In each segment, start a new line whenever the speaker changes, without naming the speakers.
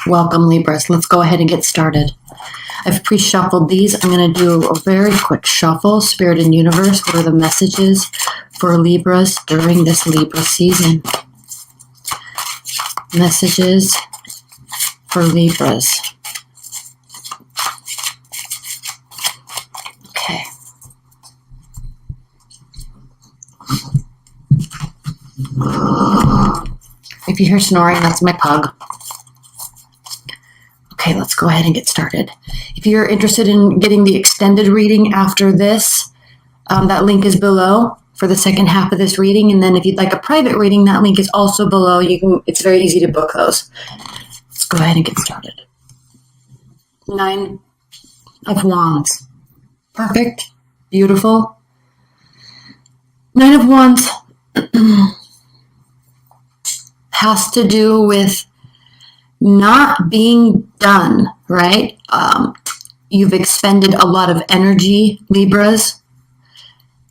Welcome, Libras. Let's go ahead and get started. I've pre-shuffled these. I'm going to do a very quick shuffle. Spirit and Universe, what are the messages for Libras during this Libra season? Messages for Libras. Okay. If you hear snoring, that's my pug. Okay, let's go ahead and get started. If you're interested in getting the extended reading after this, that link is below for the second half of this reading. And then if you'd like a private reading, that link is also below. It's very easy to book those. Let's go ahead and get started. 9 of Wands. Perfect. Beautiful. 9 of Wands has to do with not being done, right? You've expended a lot of energy, Libras,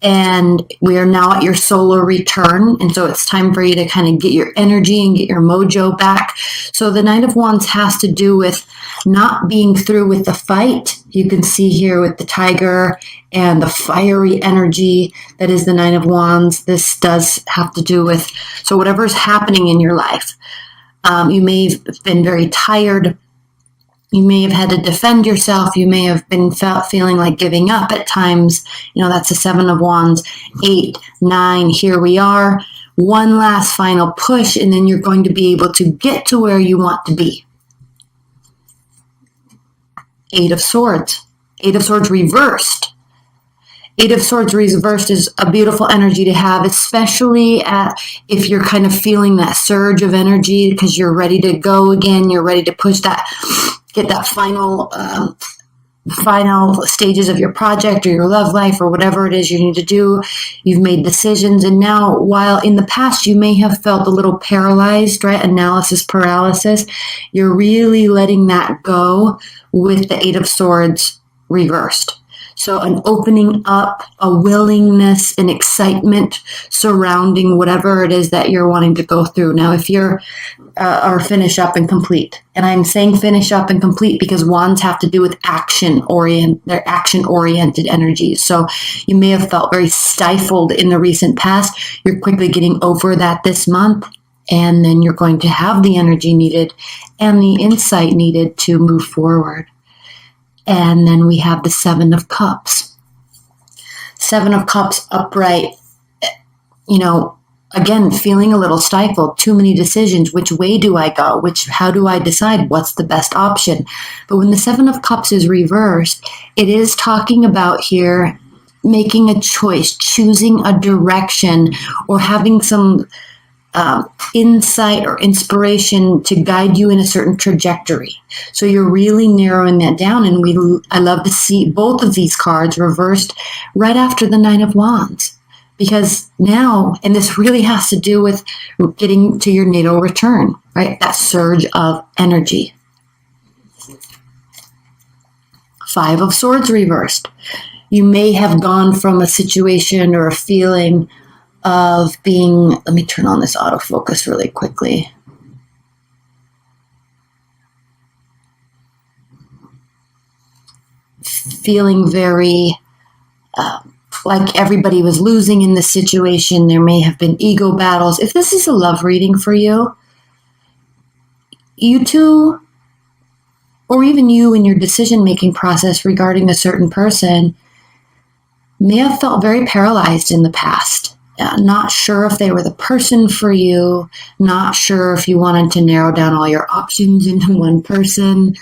and we are now at your solar return. And so it's time for you to kind of get your energy and get your mojo back. So the 9 of Wands has to do with not being through with the fight. You can see here with the tiger and the fiery energy that is the 9 of Wands. This does have to do with, so whatever's happening in your life. You may have been very tired. You may have had to defend yourself. You may have been feeling like giving up at times. You know, that's the 7 of Wands. 8, 9, here we are. One last final push, and then you're going to be able to get to where you want to be. 8 of Swords. 8 of Swords reversed. 8 of Swords reversed is a beautiful energy to have, especially if you're kind of feeling that surge of energy because you're ready to go again. You're ready to push that, get that final stages of your project or your love life or whatever it is you need to do. You've made decisions. And now, while in the past you may have felt a little paralyzed, right? Analysis paralysis, you're really letting that go with the 8 of Swords reversed. So an opening up, a willingness, an excitement surrounding whatever it is that you're wanting to go through. Now, if you're or finish up and complete, and I'm saying finish up and complete because wands have to do with they're action-oriented energies. So you may have felt very stifled in the recent past. You're quickly getting over that this month, and then you're going to have the energy needed and the insight needed to move forward. And then we have the 7 of Cups. 7 of Cups upright, again, feeling a little stifled, too many decisions. Which way do I go? How do I decide what's the best option? But when the 7 of Cups is reversed, it is talking about here making a choice, choosing a direction, or having some insight or inspiration to guide you in a certain trajectory. So you're really narrowing that down, and I love to see both of these cards reversed right after the 9 of Wands, because now, and this really has to do with getting to your natal return, right? That surge of energy. 5 of Swords reversed. You may have gone from a situation or a feeling of being, let me turn on this autofocus really quickly. Feeling very like everybody was losing in this situation. There may have been ego battles. If this is a love reading for you, you two, or even you in your decision-making process regarding a certain person, may have felt very paralyzed in the past. Not sure if they were the person for you, not sure if you wanted to narrow down all your options into one person.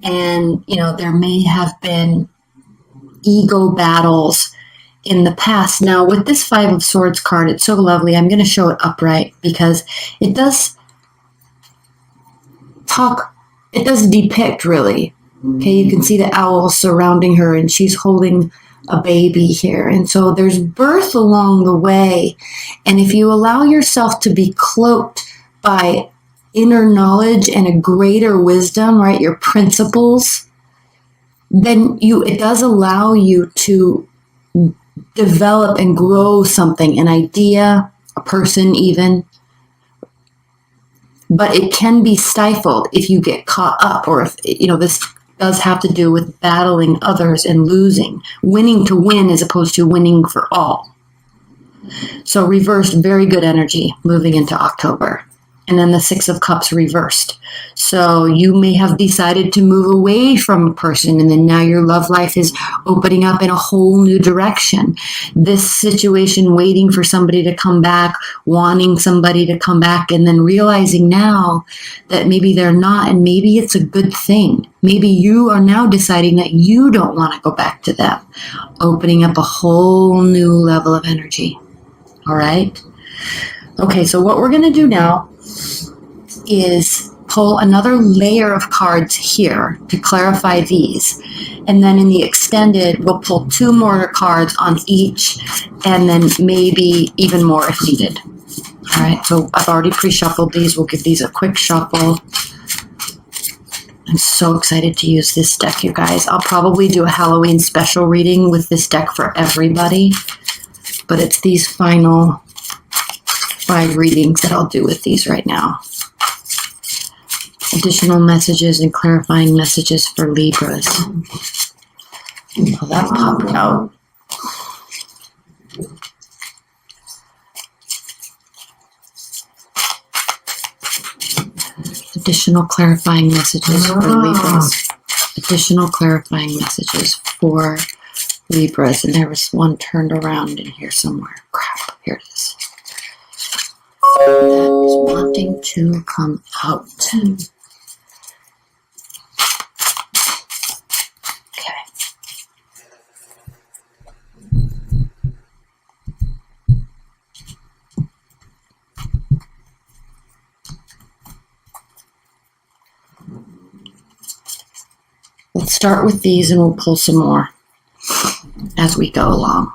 And, there may have been ego battles in the past. Now, with this 5 of Swords card, it's so lovely. I'm going to show it upright because it does depict, really. Okay, you can see the owl surrounding her, and she's holding a baby here. And so there's birth along the way. And if you allow yourself to be cloaked by inner knowledge and a greater wisdom, right, your principles, then it does allow you to develop and grow something, an idea, a person even, but it can be stifled if you get caught up, or if, this does have to do with battling others and losing, winning to win as opposed to winning for all. So reversed, very good energy moving into October. And then the Six of Cups reversed. So you may have decided to move away from a person, and then now your love life is opening up in a whole new direction. This situation, waiting for somebody to come back, wanting somebody to come back, and then realizing now that maybe they're not, and maybe it's a good thing. Maybe you are now deciding that you don't want to go back to them, opening up a whole new level of energy. All right? Okay, so what we're going to do now is pull another layer of cards here to clarify these. And then in the extended, we'll pull 2 more cards on each, and then maybe even more if needed. All right, so I've already pre-shuffled these. We'll give these a quick shuffle. I'm so excited to use this deck, you guys. I'll probably do a Halloween special reading with this deck for everybody, but it's these final 5 readings that I'll do with these right now. Additional messages and clarifying messages for Libras. Oh, that popped out. Additional clarifying messages for Libras. Additional clarifying messages for Libras. And there was one turned around in here somewhere. Crap, here it is. That is wanting to come out. Okay. Let's start with these and we'll pull some more as we go along.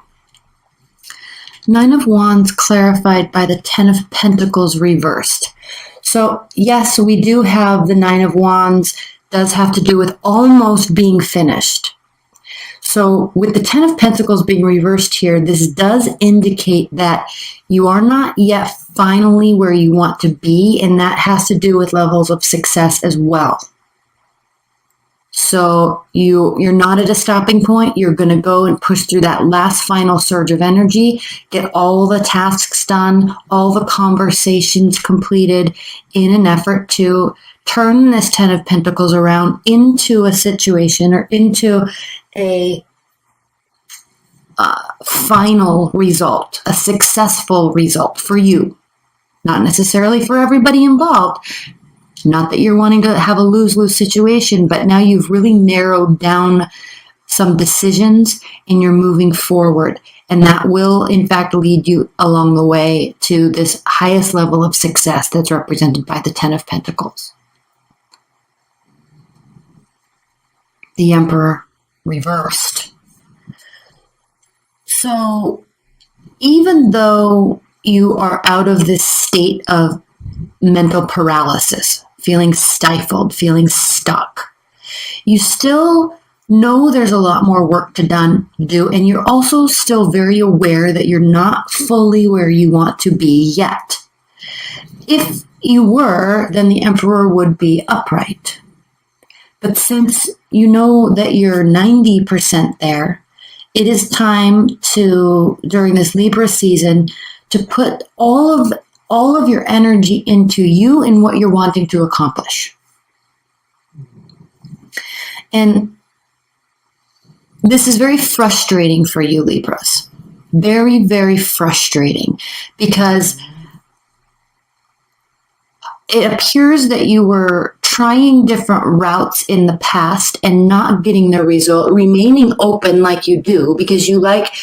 9 of Wands clarified by the 10 of Pentacles reversed. So yes, we do have the 9 of Wands does have to do with almost being finished. So with the 10 of Pentacles being reversed here, this does indicate that you are not yet finally where you want to be, and that has to do with levels of success as well. So you're not at a stopping point. You're going to go and push through that last final surge of energy, get all the tasks done, all the conversations completed in an effort to turn this 10 of Pentacles around into a situation or into a final result, a successful result for you. Not necessarily for everybody involved. Not that you're wanting to have a lose-lose situation, but now you've really narrowed down some decisions and you're moving forward. And that will, in fact, lead you along the way to this highest level of success that's represented by the 10 of Pentacles. The Emperor reversed. So even though you are out of this state of mental paralysis, feeling stifled, feeling stuck, you still know there's a lot more work to do, and you're also still very aware that you're not fully where you want to be yet. If you were, then the Emperor would be upright. But since you know that you're 90% there, it is time to, during this Libra season, to put all of your energy into you and what you're wanting to accomplish. And this is very frustrating for you, Libras. Very, very frustrating, because it appears that you were trying different routes in the past and not getting the result, remaining open like you do, because you like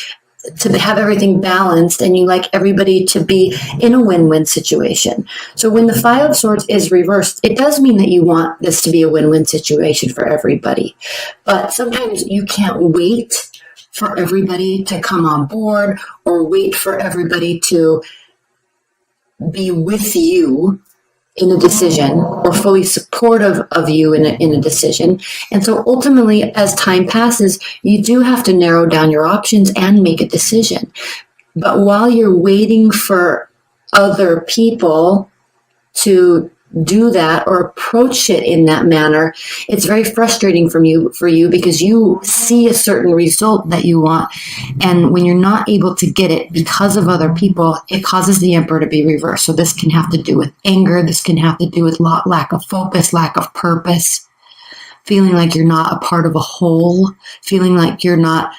to have everything balanced and you like everybody to be in a win-win situation. So when the 5 of Swords is reversed, it does mean that you want this to be a win-win situation for everybody. But sometimes you can't wait for everybody to come on board or wait for everybody to be with you in a decision or fully supportive of you in a decision. And so ultimately, as time passes, you do have to narrow down your options and make a decision. But while you're waiting for other people to do that or approach it in that manner, it's very frustrating for you because you see a certain result that you want, and when you're not able to get it because of other people, it causes the Emperor to be reversed. So this can have to do with anger, this can have to do with lack of focus, lack of purpose, feeling like you're not a part of a whole, feeling like you're not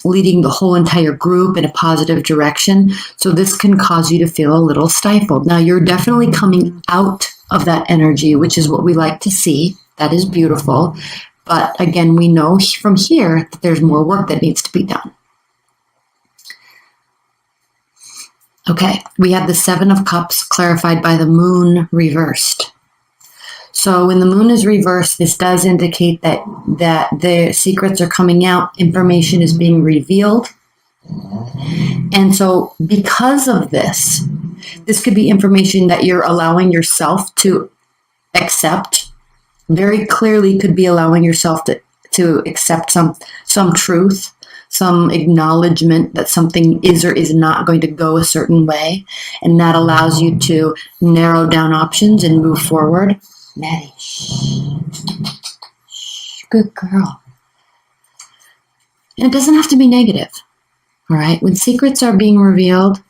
leading the whole entire group in a positive direction. So this can cause you to feel a little stifled. Now, you're definitely coming out of that energy, which is what we like to see. That is beautiful. But again, we know from here that there's more work that needs to be done. Okay, we have the Seven of Cups clarified by the Moon reversed. So when the Moon is reversed, this does indicate that the secrets are coming out, information is being revealed. And so because of this could be information that you're allowing yourself to accept. Very clearly could be allowing yourself to accept some truth, some acknowledgement that something is or is not going to go a certain way. And that allows you to narrow down options and move forward. Maddie, shh. Good girl. And it doesn't have to be negative, all right? When secrets are being revealed,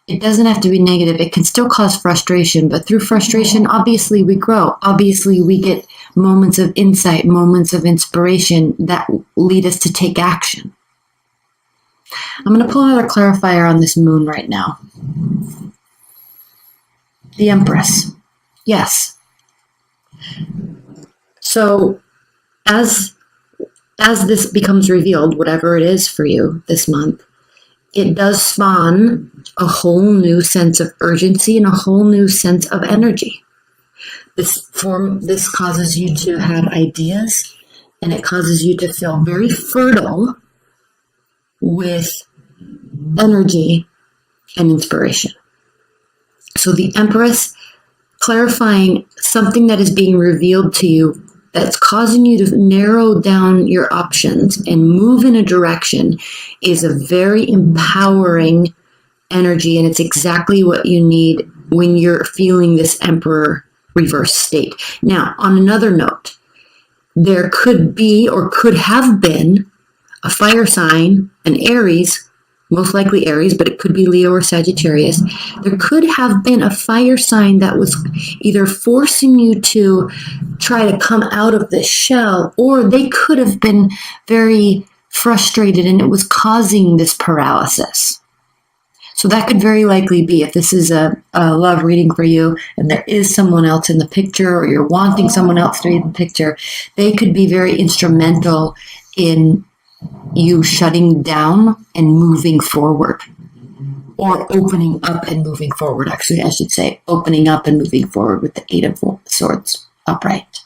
it doesn't have to be negative. It can still cause frustration, but through frustration, obviously we grow. Obviously we get moments of insight, moments of inspiration that lead us to take action. I'm going to pull another clarifier on this Moon right now. The Empress. Yes. So as this becomes revealed, whatever it is for you this month, it does spawn a whole new sense of urgency and a whole new sense of energy. This causes you to have ideas, and it causes you to feel very fertile with energy and inspiration. So the Empress clarifying something that is being revealed to you that's causing you to narrow down your options and move in a direction is a very empowering energy, and it's exactly what you need when you're feeling this Emperor reverse state. Now, on another note, there could be or could have been a fire sign, an Aries, most likely Aries, but it could be Leo or Sagittarius. There could have been a fire sign that was either forcing you to try to come out of this shell, or they could have been very frustrated and it was causing this paralysis. So that could very likely be, if this is a love reading for you and there is someone else in the picture, or you're wanting someone else to read the picture, they could be very instrumental in you shutting down and moving forward, or opening up and moving forward. Actually, I should say opening up and moving forward with the Eight of Swords upright.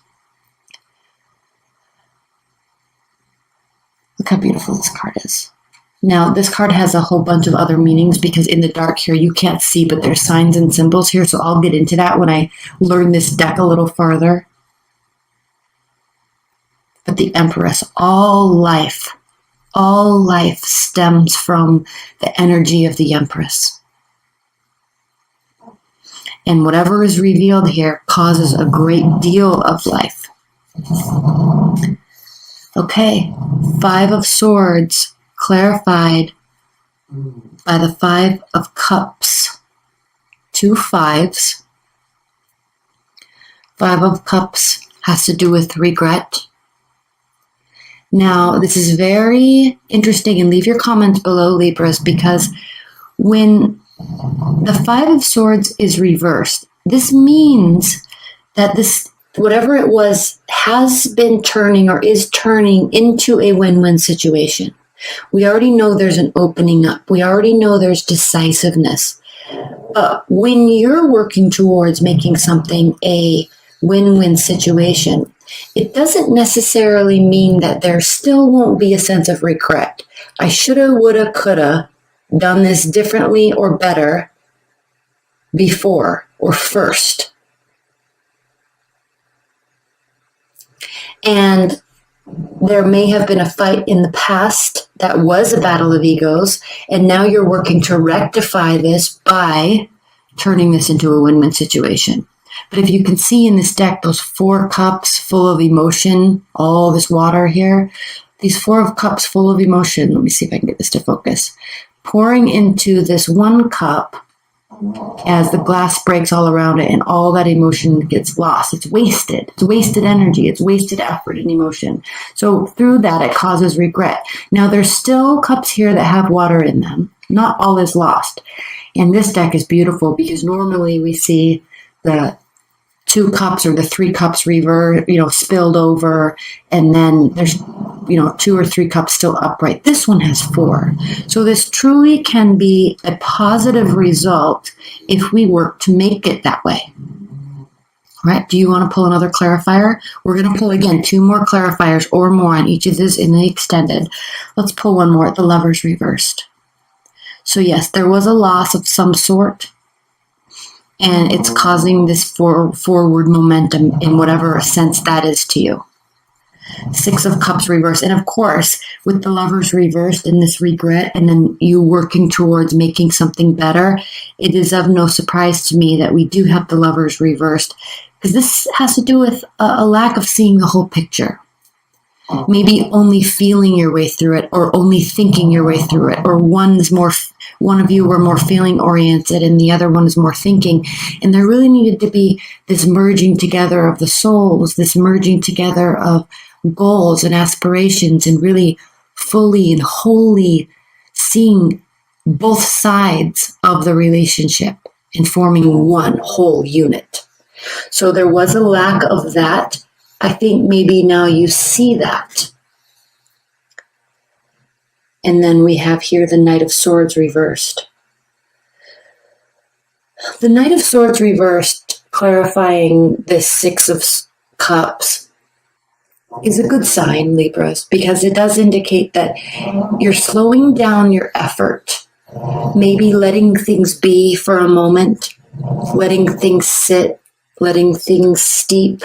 Look how beautiful this card is. Now, this card has a whole bunch of other meanings because in the dark here you can't see, but there's signs and symbols here, so I'll get into that when I learn this deck a little farther. But the Empress, all life stems from the energy of the Empress. And whatever is revealed here causes a great deal of life. Okay, Five of Swords clarified by the Five of Cups. 2 5s. Five of Cups has to do with regret. Now, this is very interesting, and leave your comments below, Libras, because when the Five of Swords is reversed, this means that this, whatever it was, has been turning or is turning into a win-win situation. We already know there's an opening up. We already know there's decisiveness. But when you're working towards making something a win-win situation, it doesn't necessarily mean that there still won't be a sense of regret. I shoulda, woulda, coulda done this differently or better before or first. And there may have been a fight in the past that was a battle of egos, and now you're working to rectify this by turning this into a win-win situation. But if you can see in this deck, those 4 cups full of emotion, all this water here, these 4 cups full of emotion, let me see if I can get this to focus, pouring into this 1 cup as the glass breaks all around it and all that emotion gets lost. It's wasted. It's wasted energy. It's wasted effort and emotion. So through that, it causes regret. Now, there's still cups here that have water in them. Not all is lost. And this deck is beautiful because normally we see the 2 cups or the 3 cups spilled over, and then there's 2 or 3 cups still upright. This one has 4. So this truly can be a positive result if we work to make it that way. All right, do you want to pull another clarifier? We're going to pull again 2 more clarifiers or more on each of these in the extended. Let's pull one more, the Lovers reversed. So yes, there was a loss of some sort, and it's causing this forward momentum in whatever sense that is to you. 6 of Cups reversed. And of course, with the Lovers reversed and this regret, and then you working towards making something better, it is of no surprise to me that we do have the Lovers reversed, because this has to do with a lack of seeing the whole picture. Maybe only feeling your way through it, or only thinking your way through it, or one of you were more feeling oriented and the other one is more thinking. And there really needed to be this merging together of the souls, this merging together of goals and aspirations, and really fully and wholly seeing both sides of the relationship and forming one whole unit. So there was a lack of that. I think maybe now you see that. And then we have here the Knight of Swords reversed. The Knight of Swords reversed, clarifying this 6 of Cups, is a good sign, Libras, because it does indicate that you're slowing down your effort, maybe letting things be for a moment, letting things sit, letting things steep.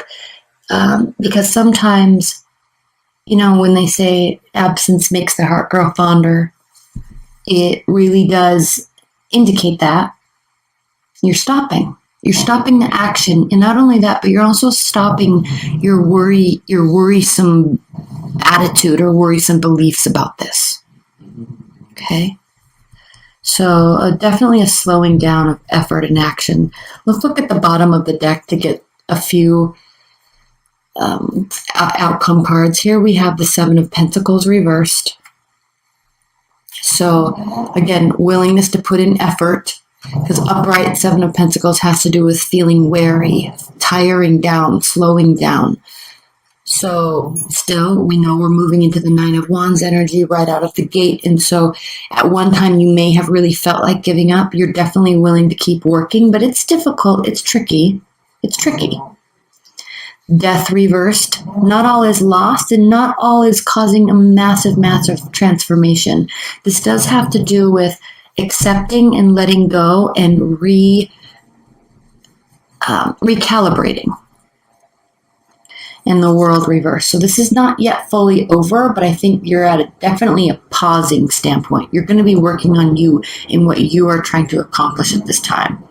Because sometimes, when they say absence makes the heart grow fonder, it really does indicate that you're stopping. You're stopping the action. And not only that, but you're also stopping your worrisome attitude or worrisome beliefs about this. Okay? So definitely a slowing down of effort and action. Let's look at the bottom of the deck to get a few outcome cards. Here we have the 7 of Pentacles reversed. So again, willingness to put in effort, because upright 7 of Pentacles has to do with feeling weary, tiring down, slowing down. So still, we know we're moving into the 9 of Wands energy right out of the gate. And so at one time you may have really felt like giving up. You're definitely willing to keep working, but it's difficult. It's tricky. It's tricky. Death reversed. Not all is lost, and not all is causing a massive, massive transformation. This does have to do with accepting and letting go and recalibrating. And the World reversed. So this is not yet fully over, but I think you're at definitely a pausing standpoint. You're going to be working on you and what you are trying to accomplish at this time.